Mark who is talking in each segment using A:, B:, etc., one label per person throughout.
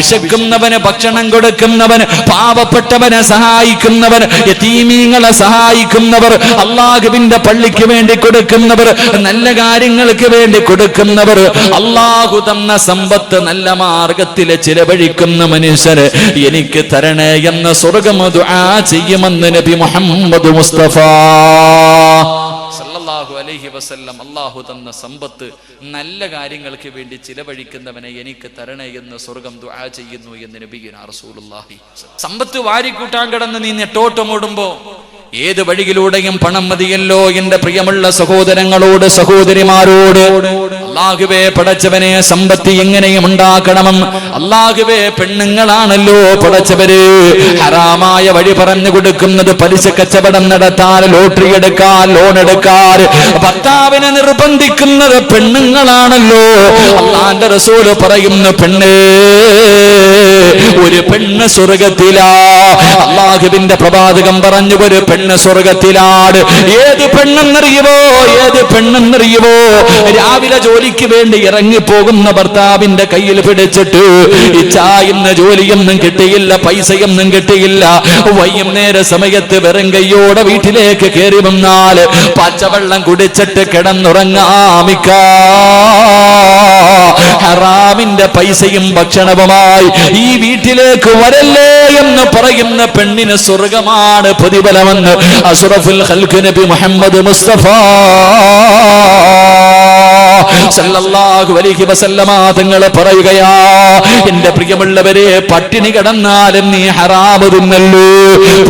A: വിശക്കുന്നവന് ഭക്ഷണം കൊടുക്കുന്നവൻ, പാവപ്പെട്ടവനെ സഹായിക്കുന്നവൻ, യതീമീങ്ങളെ സഹായിക്കുന്നവർ, അള്ളാഹുവിന്റെ പള്ളിക്ക് വേണ്ടി കൊടുക്കുന്നവർ, നല്ല കാര്യങ്ങൾക്ക് വേണ്ടി കൊടുക്കുന്നവർ, അള്ളാഹു തന്ന സമ്പത്ത് നല്ല മാർഗത്തിൽ ചിലവഴിക്കുന്ന മനുഷ്യര് എനിക്ക് തരണേ എന്ന് സ്വർഗ്ഗം ദുആ ചെയ്യുമെന്ന് നബി മുഹമ്മദ് മുസ്തഫ സല്ലല്ലാഹു അലൈഹി വസല്ലം. അള്ളാഹു തന്ന സമ്പത്ത് നല്ല കാര്യങ്ങൾക്ക് വേണ്ടി ചിലവഴിക്കുന്നവനെ എനിക്ക് തരണേ എന്ന് സ്വർഗ്ഗം ദുആ ചെയ്യുന്നു എന്ന് നബിയുനാ റസൂലുള്ളാഹി. സമ്പത്ത് വാരിക്കൂട്ടാൻ കിടന്ന് നീ നെട്ടോട്ടമോടുമ്പോ ഏത് വഴിയിലൂടെയും പണം മതിയല്ലോ. എന്റെ പ്രിയമുള്ള സഹോദരങ്ങളോട് സഹോദരിമാരോട്, അല്ലാഹുവേ പടച്ചവനെ സമ്പത്ത് എങ്ങനെയും ഉണ്ടാക്കണമെന്ന്. അല്ലാഹുവേ പെണ്ണുങ്ങളാണല്ലോ പടച്ചവര് ഹറാമായ വഴി പറഞ്ഞു കൊടുക്കുന്നത്, പലിശ കച്ചവടം നടത്താൻ, ലോട്ടറി എടുക്കാൻ, ലോൺ എടുക്കാൻ ഭർത്താവിനെ നിർബന്ധിക്കുന്നത് പെണ്ണുങ്ങളാണല്ലോ. അല്ലാഹുവിന്റെ റസൂല് പറയുന്നു, പെണ്ണ് ഒരു പെണ്ണ് സ്വർഗത്തിലാ. അല്ലാഹുവിന്റെ പ്രവാചകൻ പറഞ്ഞു, ഒരു പെണ്ണ് സ്വർഗത്തിലാണ്. ഏത് പെണ്ണെന്നറിയുവോ? ഏത് പെണ്ണെന്നറിയുവോ? രാവിലെ ജോലിക്ക് വേണ്ടി ഇറങ്ങിപ്പോകുന്ന ഭർത്താവിന്റെ കയ്യിൽ പിടിച്ചിട്ട് ഇന്ന് ജോലിയൊന്നും കിട്ടിയില്ല, പൈസയൊന്നും കിട്ടിയില്ല, വൈകുന്നേര സമയത്ത് വെറും കയ്യോടെ വീട്ടിലേക്ക് കയറി വന്നാൽ പച്ചവെള്ളം കുടിച്ചിട്ട് കിടന്നുറങ്ങാമിക്ക ഹറാമിന്റെ പൈസയും ഭക്ഷണവുമായി ഈ വീട്ടിലേക്ക് വരല്ലേ എന്ന് പറയുന്ന പെണ്ണിന് സ്വർഗമാണ് പ്രതിഫലമെന്ന് അഷ്റഫുൽ ഖൽഖ് നബി മുഹമ്മദ് മുസ്തഫ സല്ലല്ലാഹു അലൈഹി വസല്ലമ തങ്ങൾ പറയുകയാ, എന്റെ പ്രിയമുള്ളവരെ, പട്ടിണി കിടന്നാലും നീ ഹറാമ് തിന്നല്ലോ.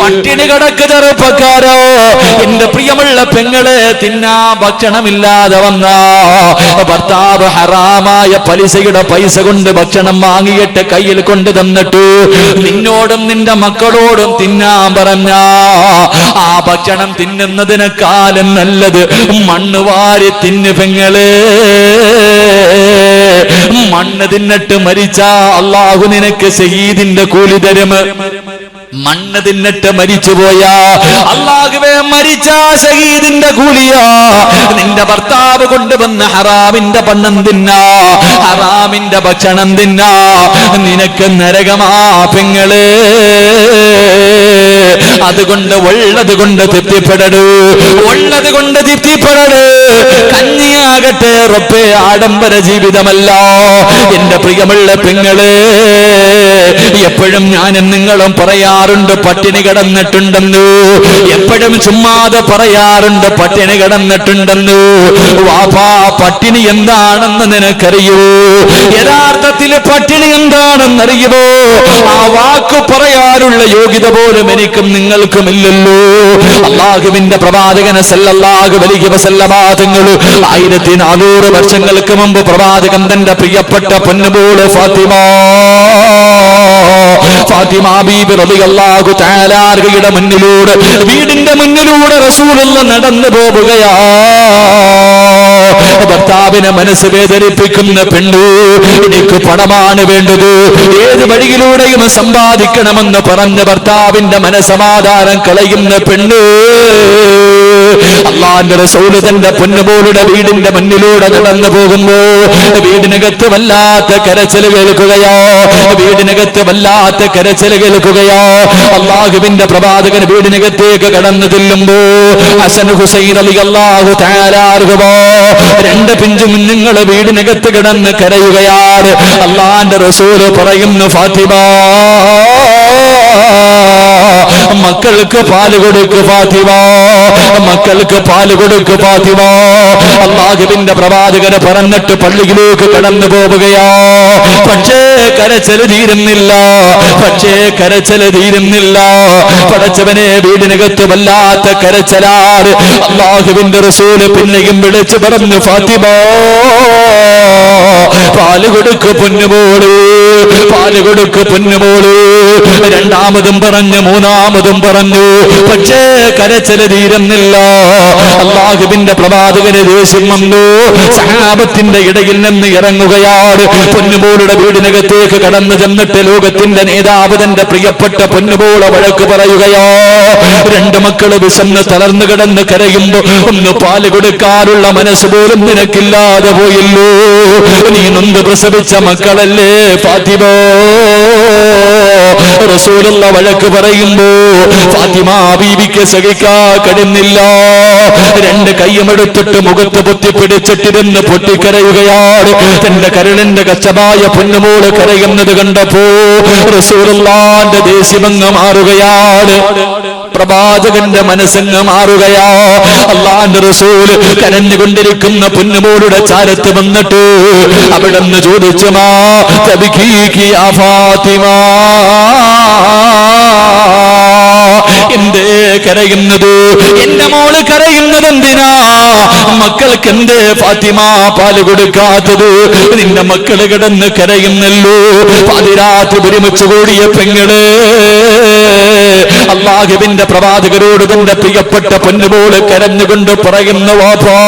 A: പട്ടിണി കിടക്ക് ചെറുപ്പക്കാരോ, എന്റെ പ്രിയമുള്ള പെങ്ങളെ, തിന്നാ ഭക്ഷണമില്ലാതെ വന്ന ഭർത്താവ് ഹറാമായ പലിശയുടെ പൈസ കൊണ്ട് ഭക്ഷണം വാങ്ങിയിട്ട് കയ്യിൽ കൊണ്ട് തന്നിട്ട് നിന്നോടും നിന്റെ മക്കളോടും തിന്നാൻ പറഞ്ഞ ആ ഭക്ഷണം തിന്നുന്നതിനേക്കാളും നല്ലത് മണ്ണ് വാരി തിന്നു പെങ്ങളെ. മണ്ണ് തിന്നിട്ട് മരിച്ച അല്ലാഹു നിനക്ക് ശഹീദിന്റെ കൂലി തരും. മണ്ണ് തിന്നിട്ട് മരിച്ചുപോയാ അല്ലാഹുവേ മരിച്ച ശഹീദിന്റെ കൂലിയാ. നിന്റെ ഭർത്താവ് കൊണ്ടുവന്ന ഹറാമിന്റെ പണം തിന്നാ, ഹറാമിന്റെ ഭക്ഷണം തിന്നാ, നിനക്ക് നരകമാ പെങ്ങളെ. അതുകൊണ്ട് ഉള്ളത് കൊണ്ട് തൃപ്തിപ്പെടൂ, ഉള്ളത് കൊണ്ട് തൃപ്തിപ്പെടൂ. കഞ്ഞിയാകട്ടെ റബ്ബേ ആഡംബര ജീവിതമല്ല. എന്റെ പ്രിയമുള്ള പെങ്ങളെ, എപ്പോഴും ഞാനും നിങ്ങളും പറയാറുണ്ട് പട്ടിണി കിടന്നിട്ടുണ്ടെന്നു, എപ്പോഴും ചുമ്മാതെ പറയാറുണ്ട് പട്ടിണി കിടന്നിട്ടുണ്ടെന്നു. വാപ്പാ, പട്ടിണി എന്താണെന്ന് നിനക്കറിയോ? യഥാർത്ഥത്തിൽ പട്ടിണി എന്താണെന്നറിയുമോ? ആ വാക്ക് പറയാനുള്ള യോഗ്യത പോലും എനിക്കും നിങ്ങൾക്കും ഇല്ലല്ലോ. അല്ലാഹുവിന്റെ പ്രവാചകൻ സല്ലല്ലാഹു അലൈഹി വസല്ലമ തങ്ങൾ 1400 വർഷങ്ങൾക്ക് മുമ്പ് പ്രവാചകൻ തന്റെ പ്രിയപ്പെട്ട പൊന്നുമോള് ഫാത്തിമ ബീബി റളിയല്ലാഹു തആല അൻഹയുടെ മുന്നിലൂടെ, വീടിന്റെ മുന്നിലൂടെ റസൂലുള്ള നടന്നു പോവുകയാ. ഭർത്താവിനെ മനസ്സ് വേദനിപ്പിക്കുന്ന പെണ്ണു, എനിക്ക് പണമാണ് വേണ്ടത്, ഏത് വഴിയിലൂടെയും സമ്പാദിക്കണമെന്ന് പറഞ്ഞ ഭർത്താവിന്റെ മനസമാധാനം കളയുന്ന പെണ്ണു, അല്ലാഹുവിന്റെ റസൂൽ തന്റെ പൊന്നുമോളുടെ വീടിന്റെ മുന്നിലൂടെ നടന്നു പോകുമ്പോ വീടിനകത്ത് വല്ലാത്ത കരച്ചിൽ കേൾക്കുകയോ, വീടിനകത്ത് വല്ലാത്ത കരച്ചിൽ കേൾക്കുകയോ. അല്ലാഹുവിന്റെ പ്രവാചകൻ വീടിനകത്തേക്ക് കടന്നു ചെല്ലുമ്പോ ഹസൻ ഹുസൈൻ റളിയല്ലാഹു തആല അൻഹുമാ രണ്ട് പിഞ്ചു കുഞ്ഞുങ്ങൾ വീടിനകത്ത് കിടന്ന് കരയുകയാണ്. അല്ലാഹുവിന്റെ റസൂൽ പറയുന്നു, ഫാത്തിമ, മക്കൾക്ക് പാല് കൊടുക്ക് ഫാത്തിമ, മക്കൾക്ക് പാല് കൊടുക്ക് ഫാത്തിമ. അല്ലാഹുവിന്റെ പ്രവാചകൻ പറഞ്ഞിട്ട് പള്ളിയിലേക്ക് കടന്നു പോവുകയാ. പക്ഷേ കരച്ചിൽ തീരുന്നില്ല, പക്ഷേ കരച്ചിൽ തീരുന്നില്ല. പടച്ചവനെ, വീടിനകത്ത് വല്ലാത്ത കരച്ചിലാണ്. അല്ലാഹുവിന്റെ റസൂൽ പിന്നെയും വിളിച്ചു പറഞ്ഞു, ഫാത്തിമ, പാല് കൊടുക്ക് പൊന്നുമോള്, പാല് കൊടുക്ക് പൊന്നുമോള്. രണ്ടാമതും പറഞ്ഞു, മൂന്നാമതും പറഞ്ഞു. പക്ഷേ കരച്ചില് തീരുന്നില്ല. അല്ലാഹുവിന്റെ പ്രവാചകന് ദേഷ്യം വന്നു. സഹാബത്തിന്റെ ഇടയിൽ നിന്ന് ഇറങ്ങുകയാണ്. പൊന്നുമോളുടെ വീടിനകത്തേക്ക് കടന്നു ചെന്നിട്ട് ലോകത്തിന്റെ നേതാവ് തന്റെ പ്രിയപ്പെട്ട പൊന്നുമോളെ വഴക്ക് പറയുകയോ. രണ്ട് മക്കള് വിശന്ന് തളർന്നു കിടന്ന് കരയുമ്പോ ഒന്ന് പാല് കൊടുക്കാനുള്ള മനസ്സ് പോലും നിനക്കില്ലാതെ പോയല്ലോ. നീ നൊന്ത് പ്രസവിച്ച മക്കളല്ലേ ഫാത്തിമ. റസൂലുള്ള വഴക്ക് പറയുമ്പോ ഫാത്തിമ ബീവിക്ക് സഹിക്കാ കഴിയുന്നില്ല. രണ്ട് കയ്യുമെടുത്തിട്ട് മുഖത്ത് പൊത്തിപ്പിടിച്ചിട്ടിരുന്ന് പൊട്ടിക്കരയുകയാണ്. തന്റെ കരളിന്റെ കച്ചമായ പൊന്നുമോള് കരയുന്നത് കണ്ടപ്പോ റസൂലുള്ളാന്റെ ദേഷ്യമങ്ങ് മാറുകയാണ്. പ്രവാചകന്റെ മനസ്സങ്ങ് മാറുകയാ. അല്ലാഹുവിന്റെ റസൂൽ കരഞ്ഞുകൊണ്ടിരിക്കുന്ന പൊന്നുമോളുടെ ചാരത്ത് വന്നിട്ട് അവിടുന്ന് ചോദിച്ചു, മാ തബ്കീകി യാ ഫാത്തിമ, എന്തേ കരയുന്നത്? എന്റെ മോള് കരയുന്നത് എന്തിനാ? മക്കൾക്ക് എന്തേ ഫാത്തിമ പാല് കൊടുക്കാത്തത്? നിന്റെ മക്കള് കിടന്ന് കരയുന്നല്ലോ. പാതിരാത്രി ഒരുമിച്ച് കൂടിയ പെങ്ങള് അല്ലാഹുവിന്റെ പ്രവാചകരോട് തന്റെ പ്രിയപ്പെട്ട പൊന്നുമോള് കരഞ്ഞുകൊണ്ട് പറയുന്നു, വാപ്പാ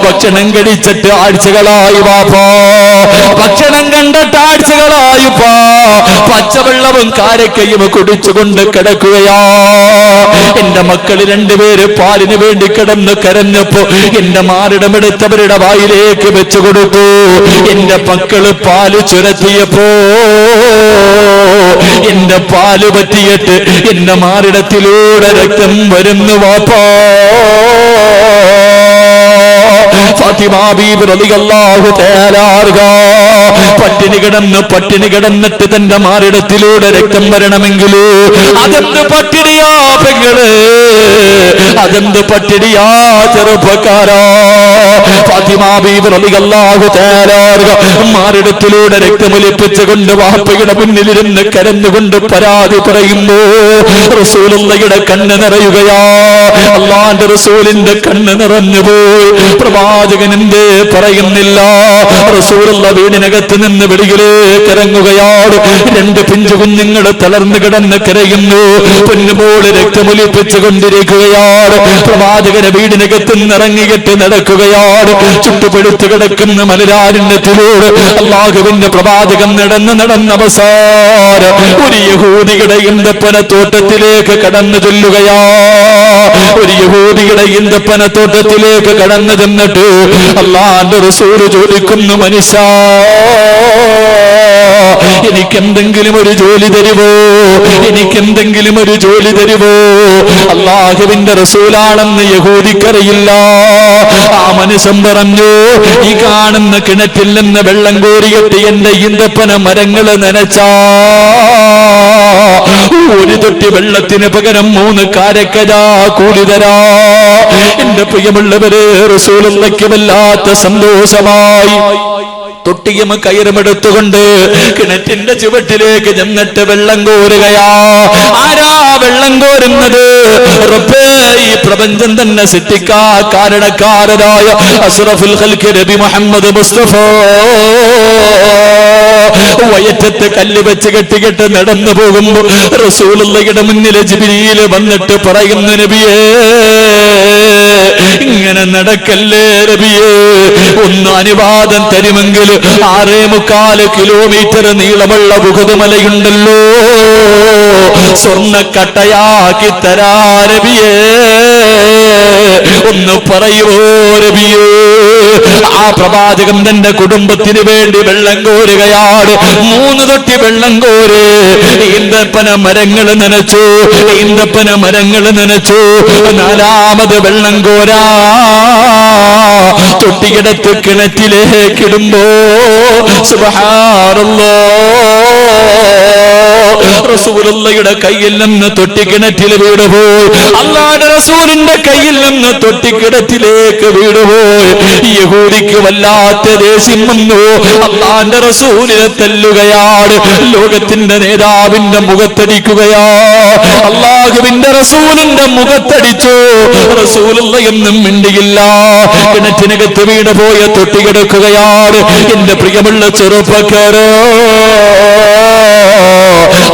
A: ഭക്ഷണം കഴിച്ചിട്ട് ആഴ്ചകളായി, വാപ്പാ ഭക്ഷണം കണ്ടിട്ട് ആഴ്ചകളായിപ്പാ, പച്ചവെള്ളവും കാരക്കയും കുടിച്ചുകൊണ്ട് കിടക്കുകയാ. എന്റെ മക്കള് രണ്ടുപേര് പാലിന് വേണ്ടി കിടന്ന് കരഞ്ഞപ്പോ എന്റെ മാറിടമെടുത്തവരുടെ വായിലേക്ക് വെച്ചു കൊടുത്തു. എന്റെ മക്കള് പാല് ചുരത്തിയപ്പോ എന്റെ പാല് പറ്റിയിട്ട് എന്റെ മാറിടത്തിലൂടെ രക്തം വരുന്നു, വാപ്പാ. ഫാത്തിമ ബീബി റളിയല്ലാഹു തആല അൻഹാ പട്ടിണി കിടന്നിട്ട് തന്റെ മാറിടത്തിലൂടെ രക്തം വരണമെങ്കിൽ അതെന്ത് പട്ടിണിയാ പെങ്ങള്, അതെന്ത് പട്ടിണിയാ ചെറുപ്പക്കാരാ. ഫാത്തിമ ബീബി റളിയല്ലാഹു തആല അൻഹാ മാറിടത്തിലൂടെ രക്തമൊലിപ്പിച്ചുകൊണ്ട് വാപ്പയുടെ മുന്നിലിരുന്ന് കരഞ്ഞുകൊണ്ട് പരാതി പറയുമ്പോ റസൂലുള്ളാഹിയുടെ കണ്ണ് നിറയുകയാ. അല്ലാഹുവിന്റെ റസൂലിന്റെ കണ്ണ് നിറഞ്ഞുപോയി. പ്രവാചകൻ എന്തേ പറയുന്നില്ല? റസൂലുള്ള വീടിനകത്ത് നിന്ന് വെളിയിലേക്ക് ഇറങ്ങുകയാണ്. രണ്ട് പിഞ്ചു കുഞ്ഞുങ്ങൾ തളർന്നു കിടന്ന് കരയുന്നു. പൊന്നുമോള് രക്തമൊലിപ്പിച്ചു കൊണ്ടിരിക്കുകയാണ്. പ്രവാചകന് വീടിനകത്ത് നിന്ന് ഇറങ്ങിയിട്ട് നടക്കുകയാണ്. ചുട്ടുപെടുത്തു കിടക്കുന്ന മലരാരണ്യത്തിലൂടെ അല്ലാഹുവിന്റെ പ്രവാചകൻ നടന്ന് അവസാനം ഒരു യഹൂദിയുടെ ഈന്തപ്പനത്തോട്ടത്തിലേക്ക് കടന്നു ചെല്ലുകയാ. ഒരു യഹൂദിയുടെ ഈന്തപ്പനത്തോട്ടത്തിലേക്ക് കടന്നു ചെന്നിട്ട് അല്ലാഹുവിന്റെ റസൂൽ ചോദിക്കുന്നു, മനുഷ്യ എനിക്കെന്തെങ്കിലും ഒരു ജോലി തരുവോ? എനിക്കെന്തെങ്കിലും ഒരു ജോലി തരുവോ? അല്ലാഹുവിന്റെ റസൂലാണെന്ന് യഹൂദിക്കറിയില്ല. ആ മനുഷ്യൻ പറഞ്ഞു, ഈ കാണുന്ന കിണറ്റിൽ നിന്ന് വെള്ളം കോരിയിട്ട് എന്റെ ഈന്തപ്പന മരങ്ങള് നനച്ചാ ഒരു തൊട്ടി വെള്ളത്തിന് പകരം 3 കാരക്കരാ കൂലി തരാ. എന്റെ പ്രിയമുള്ളവരെ, റസൂലുള്ളാഹിക്ക് വല്ലാത്ത സന്തോഷമായി. തൊട്ടിയും കയറുമെടുത്തുകൊണ്ട് കിണറ്റിന്റെ ചുവട്ടിലേക്ക് ചെന്നിട്ട് വെള്ളം കോരുകയാ. ആരാ വെള്ളം കോരുന്നത്? റബ്ബേ, ഈ പ്രപഞ്ചം തന്നെ സൃഷ്ടിക്കാ കാരണക്കാരനായ അഷ്റഫുൽ ഖൽഖ് നബി മുഹമ്മദ് മുസ്തഫ വയറ്റത്ത് കല്ല് വെച്ച് കെട്ടിക്കെട്ട് നടന്നു പോകുമ്പോ റസൂലുള്ളാഹിയുടെ മുന്നിൽ ജിബ്രീൽ വന്നിട്ട് പറയുന്നു, നബിയേ ഇങ്ങനെ നടക്കല്ലേ നബിയേ, ഒന്ന് അനുവാദം തരുമെങ്കിൽ 6.25 കിലോമീറ്റർ നീളമുള്ള ഉഹദ് മലയുണ്ടല്ലോ, സ്വർണ്ണക്കട്ടയാക്കി തരാ നബിയേ, ഒന്ന് പറയുവോ നബിയേ. ആ പ്രവാചകൻ തന്റെ കുടുംബത്തിന് വേണ്ടി വെള്ളം കോരുകയാണ്. 3 തൊട്ടി വെള്ളം കോര്. ഈന്തപ്പന മരങ്ങൾ നനച്ചു, ഈന്തപ്പന മരങ്ങൾ നനച്ചു. 4ാമത് വെള്ളം കോരാ തൊട്ടികിടത്ത് കിണറ്റിലേക്കിടുമ്പോ സുബ്ഹാനല്ലാഹ്, റസൂലുള്ളാഹിയുടെ കയ്യിൽ നിന്ന് തൊട്ടിക്കിണറ്റിൽ വീടുപോയി. അല്ലാഹുവിന്റെ റസൂലിന്റെ കയ്യിൽ നിന്ന് തൊട്ടിക്കിണറ്റിലേക്ക് വീടുപോയി. യഹൂദിക്ക് വല്ലാത്ത ദേഷ്യം വന്നു. അല്ലാഹുവിന്റെ റസൂലിനെ തല്ലുകയാണ്. ലോകത്തിന്റെ നേതാവിന്റെ മുഖത്തടിക്കുകയാ. അല്ലാഹുവിന്റെ റസൂലിന്റെ മുഖത്തടിച്ചു. റസൂലുള്ളാഹി ഒന്നും മിണ്ടിയില്ല. കിണറ്റിനകത്ത് വീണുപോയ തൊട്ടി കിടക്കുകയാണ്. എന്റെ പ്രിയമുള്ള ചെറുപ്പക്കാരോ,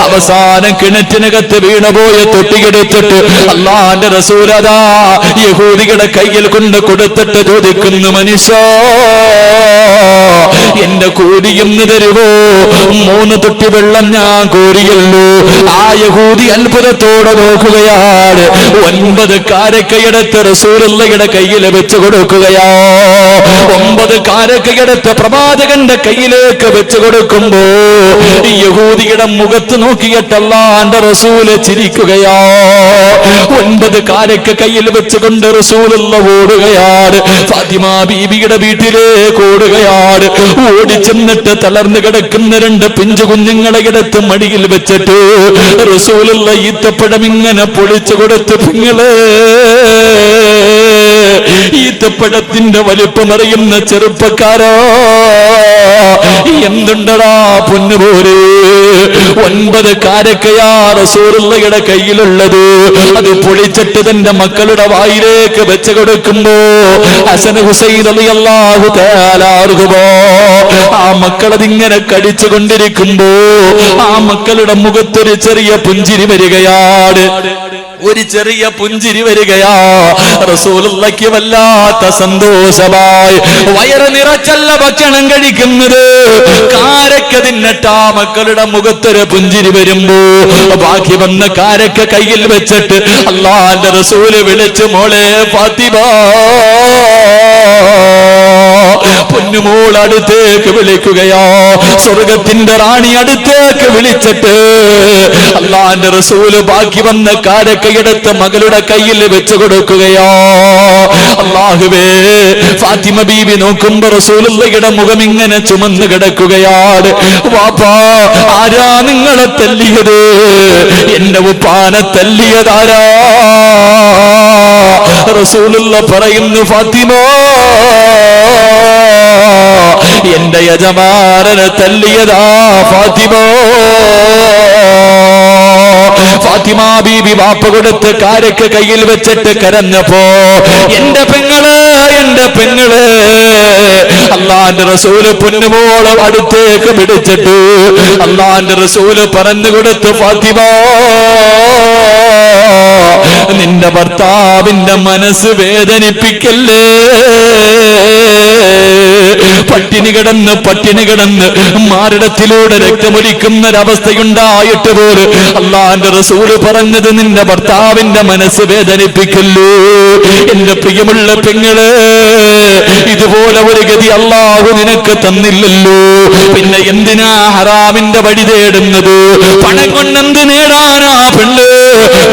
A: അവസാനം കിണറ്റിനകത്ത് വീണുപോയ തൊട്ടിയെടുത്തിട്ട് അള്ളാന്റെ റസൂൽ അതാ യഹൂദികളുടെ കയ്യിൽ കൊണ്ട് കൊടുത്തിട്ട് ചോദിക്കുന്നു, മനുഷ്യ എന്റെ കൂലിയെന്ന് തരുവോ? 3 തൊട്ടി വെള്ളം ഞാൻ കോരിയല്ലോ. ആ യഹൂദി അത്ഭുതത്തോടെ നോക്കുകയാണ്. 9 കാരക്കയെടുത്ത് റസൂലുള്ളാഹിയുടെ കയ്യിൽ വെച്ച് കൊടുക്കുകയാ. 9 കാരക്കയെടുത്ത് പ്രവാചകന്റെ കയ്യിലേക്ക് വെച്ച് കൊടുക്കുമ്പോ യഹൂദിയുടെ മുഖത്ത് നോക്കിയിട്ട് അല്ലാഹുവിന്റെ റസൂല് ചിരിക്കുകയാ. 9 കാരക്ക കയ്യിൽ വെച്ചുകൊണ്ട് റസൂലുള്ളാഹി ഓടുകയാണ്. ഫാത്തിമ ബീബിയുടെ വീട്ടിലേക്ക് ഓടുകയാണ്. ഓടിച്ചെന്നിട്ട് തളർന്നു കിടക്കുന്ന 2 പിഞ്ചു കുഞ്ഞുങ്ങളെ എടുത്ത് മടിയിൽ വെച്ചിട്ട് റസൂലുള്ളാഹി ഈത്തപ്പഴം ഇങ്ങനെ പൊളിച്ചു കൊടുത്ത്, പെങ്ങളെ ഈത്തപ്പഴത്തിന്റെ വലിപ്പമറിയുന്ന ചെറുപ്പക്കാരോ എന്തുണ്ടടാ പൊന്നുപോരെ? 9 കാരക്കയാ റസൂലുള്ളാഹിയുടെ കയ്യിലുള്ളത്. അത് പൊളിച്ചിട്ട് തന്റെ മക്കളുടെ വായിലേക്ക് വെച്ച് കൊടുക്കുമ്പോ ഹസൻ ഹുസൈൻ റളിയല്ലാഹു തആല അൻഹുമോ ആ മക്കളതിങ്ങനെ കടിച്ചു കൊണ്ടിരിക്കുമ്പോ ആ മക്കളുടെ മുഖത്തൊരു ചെറിയ പുഞ്ചിരി വരികയാണ്. ഒരു ചെറിയ പുഞ്ചിരി വരികയാ. റസൂലുള്ളാഹിക്ക് വല്ലാത്ത സന്തോഷമായി. വയറ് നിറച്ചല്ല ഭക്ഷണം കഴിക്കുന്നത്, കാരക്ക തിന്നിട്ട് ആ മക്കളുടെ മുഖത്തൊരു പുഞ്ചിരി വരുമ്പോ ബാക്കി വന്ന കാരക്ക കയ്യിൽ വെച്ചിട്ട് അല്ലാഹുവിന്റെ റസൂല് വിളിച്ചു, മോളെ ഫാത്തിമ, പൊന്നുമോൾ അടുത്തേക്ക് വിളിക്കുകയോ. സ്വർഗത്തിന്റെ റാണി അടുത്തേക്ക് വിളിച്ചിട്ട് അല്ലാഹുവിന്റെ റസൂല് ബാക്കി വന്ന കാരക്കയെടുത്ത് മകളുടെ കയ്യിൽ വെച്ച് കൊടുക്കുകയോ. അല്ലാഹുവേ, ഫാത്തിമ ബീബി നോക്കുമ്പോ റസൂലുള്ളാഹിയുടെ മുഖം ഇങ്ങനെ ചുമന്ന് കിടക്കുകയാണ്. വാപ്പാ, ആരാ നിങ്ങളെ തല്ലിയത്? എന്റെ ഉപ്പാനെ തല്ലിയതാരാ? റസൂലുള്ളാഹി പറയുന്നു, ഫാത്തിമ, എന്റെ യജമാനനെ തല്ലിയതാ ഫാത്തിമ. ഫാത്തിമ ബീബി വാപ്പ കൊടുത്ത് കാരക്ക കയ്യിൽ വെച്ചിട്ട് കരഞ്ഞപ്പോ, എന്റെ പെങ്ങള്, എന്റെ പെങ്ങള്, അല്ലാഹുവിന്റെ റസൂല് പൊന്നുമോളെ അടുത്തേക്ക് പിടിച്ചിട്ട് അല്ലാഹുവിന്റെ റസൂല് പറഞ്ഞു കൊടുത്തു, ഫാത്തിമ, നിന്റെ ഭർത്താവിന്റെ മനസ്സ് വേദനിപ്പിക്കല്ലേ. പട്ടിണി കിടന്ന് മാറിടത്തിലൂടെ രക്തമൊലിക്കുന്നൊരവസ്ഥയുണ്ടായിട്ട് പോലും അല്ലാഹുവിന്റെ റസൂല് പറഞ്ഞത്, നിന്റെ ഭർത്താവിന്റെ മനസ്സ് വേദനിപ്പിക്കല്ലോ. എന്റെ പ്രിയമുള്ള പെങ്ങള്, ഇതുപോലെ ഒരു ഗതി അല്ലാഹു നിനക്ക് തന്നില്ലല്ലോ. പിന്നെ എന്തിനാ ഹറാമിന്റെ വഴി തേടുന്നത്? പണം കൊണ്ടെന്ത് നേടാനാ പെണ്ണ്?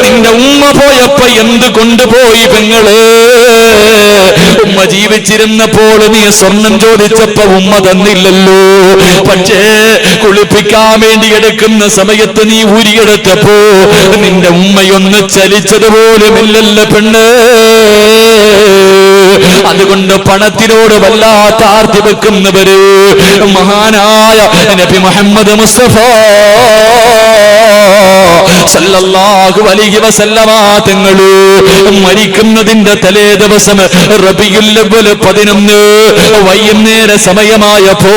A: നിന്റെ ഉമ്മ പോയപ്പോ എന്ത് കൊണ്ടുപോയി പെങ്ങള്? ഉമ്മ ജീവിച്ചിരുന്നപ്പോൾ നീ സ്വർണം ചോദിച്ചപ്പോ ഉമ്മ തന്നില്ലല്ലോ. പക്ഷേ കുളിപ്പിക്കാൻ വേണ്ടി എടുക്കുന്ന സമയത്ത് നീ ഊരിയെടുത്തപ്പോ നിന്റെ ഉമ്മയൊന്ന് ചലിച്ചതുപോലുമില്ലല്ലോ പെണ്ണ്. അതുകൊണ്ട് പണത്തിനോട് വല്ലാത്ത ആർത്തി വെക്കുന്നവര് മഹാനായ നബി മുഹമ്മദ് മുസ്തഫ സല്ലല്ലാഹു അലൈഹി വസല്ലമ തങ്ങള് മരിക്കുന്നതിന്റെ തലേ ദിവസം റബീഉൽ അവ്വൽ 11 വൈകുന്നേര സമയമായപ്പോ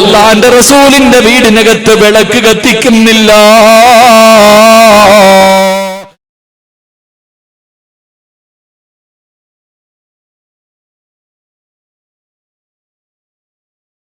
A: അല്ലാഹുവിന്റെ റസൂലിന്റെ വീടിനകത്ത് വിളക്ക് കത്തിക്കുന്നില്ല.